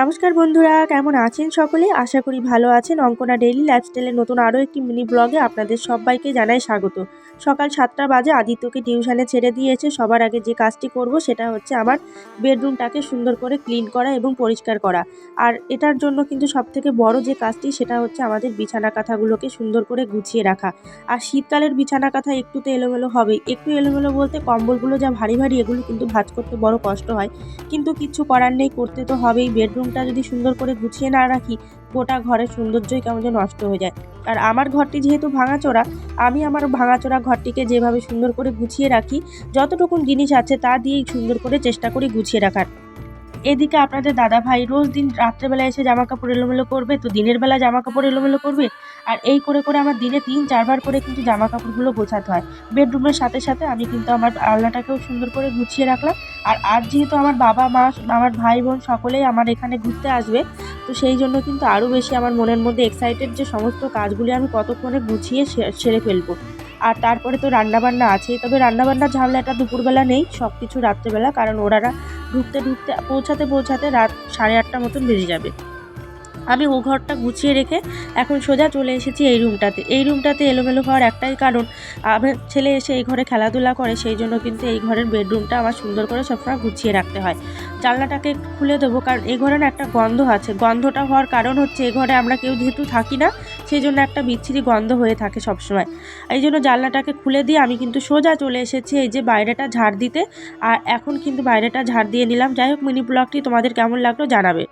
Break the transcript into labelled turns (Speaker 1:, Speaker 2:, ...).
Speaker 1: নমস্কার বন্ধুরা, কেমন আছেন সকলে? আশা করি ভালো আছেন। অঙ্কনা ডেইলি লাইফস্টাইলের নতুন আরও একটি মিনি ব্লগে আপনাদের সবাইকে জানাই স্বাগত। সকাল 7টা বাজে, আদিত্যকে টিউশনে ছেড়ে দিয়েছে। সবার আগে যে কাজটি করব সেটা হচ্ছে আমার বেডরুমটাকে সুন্দর করে ক্লিন করা এবং পরিষ্কার করা। আর এটার জন্য কিন্তু সবথেকে বড় যে কাজটি সেটা হচ্ছে আমাদের বিছানা কাঁথাগুলোকে সুন্দর করে গুছিয়ে রাখা। আর শীতকালের বিছানা কাঁথা একটু তো এলোমেলো হবেই। একটু এলোমেলো বলতে কম্বলগুলো যা ভারী ভারী, এগুলো কিন্তু ভাঁজ করতে বড় কষ্ট হয়। কিন্তু কিচ্ছু করার নেই, করতে তো হবেই। বেডরুমটা যদি সুন্দর করে গুছিয়ে না রাখি, গোটা ঘরের সৌন্দর্যই কেমন যেন নষ্ট হয়ে যায়। আর আমার ঘরটি যেহেতু ভাঙাচোরা, আমি আমার ভাঙাচোরা ঘরটিকে যেভাবে সুন্দর করে গুছিয়ে রাখি, যতটুকুন জিনিস আছে তা দিয়েই সুন্দর করে চেষ্টা করি গুছিয়ে রাখার। এদিকে আপনাদের দাদা ভাই রোজ দিন রাত্রেবেলা এসে জামা কাপড় এলোমেলো করবে, তো দিনের বেলা জামা কাপড় এলোমেলো করবে। আর এই করে করে আমার দিনে 3-4 বার করে কিন্তু জামা কাপড়গুলো গোছাতে হয়। বেডরুমের সাথে সাথে আমি কিন্তু আমার আলনাটাকেও সুন্দর করে গুছিয়ে রাখলাম। আর আজ যেহেতু আমার বাবা মা, আমার ভাই বোন সকলেই আমার এখানে ঘুরতে আসবে, তো সেই জন্য কিন্তু আরও বেশি আমার মনের মধ্যে এক্সাইটেড যে সমস্ত কাজগুলি আমি কতক্ষণে গুছিয়ে সেরে ফেলবো। আর তারপরে তো রান্নাবান্না আছেই, তবে রান্নাবান্নার ঝামেলাটা দুপুরবেলা নেই, সব কিছু রাত্রেবেলা, কারণ ওনারা ঢুকতে পৌঁছাতে রাত 8:30 মতন বেজে যাবে। আমি ও ঘরটা গুছিয়ে রেখে এখন সোজা চলে এসেছি এই রুমটাতে। এই রুমটাতে এলোমেলো হওয়ার একটাই কারণ, আমার ছেলে এসে এই ঘরে খেলাধুলা করে, সেই জন্য কিন্তু এই ঘরের বেডরুমটা আমার সুন্দর করে সবসময় গুছিয়ে রাখতে হয়। জানলাটাকে খুলে দেবো, কারণ এই ঘরে না একটা গন্ধ আছে। গন্ধটা হওয়ার কারণ হচ্ছে এই ঘরে আমরা কেউ যেহেতু থাকি না, সেই জন্য একটা বিচ্ছিরি গন্ধ হয়ে থাকে সবসময়। এই জন্য জানলাটাকে খুলে দিয়ে আমি কিন্তু সোজা চলে এসেছি এই যে বাইরেটা ঝাড় দিতে। আর এখন কিন্তু বাইরেটা ঝাড় দিয়ে নিলাম। যাই হোক, মিনি ব্লগটি তোমাদের কেমন লাগলো জানাবে।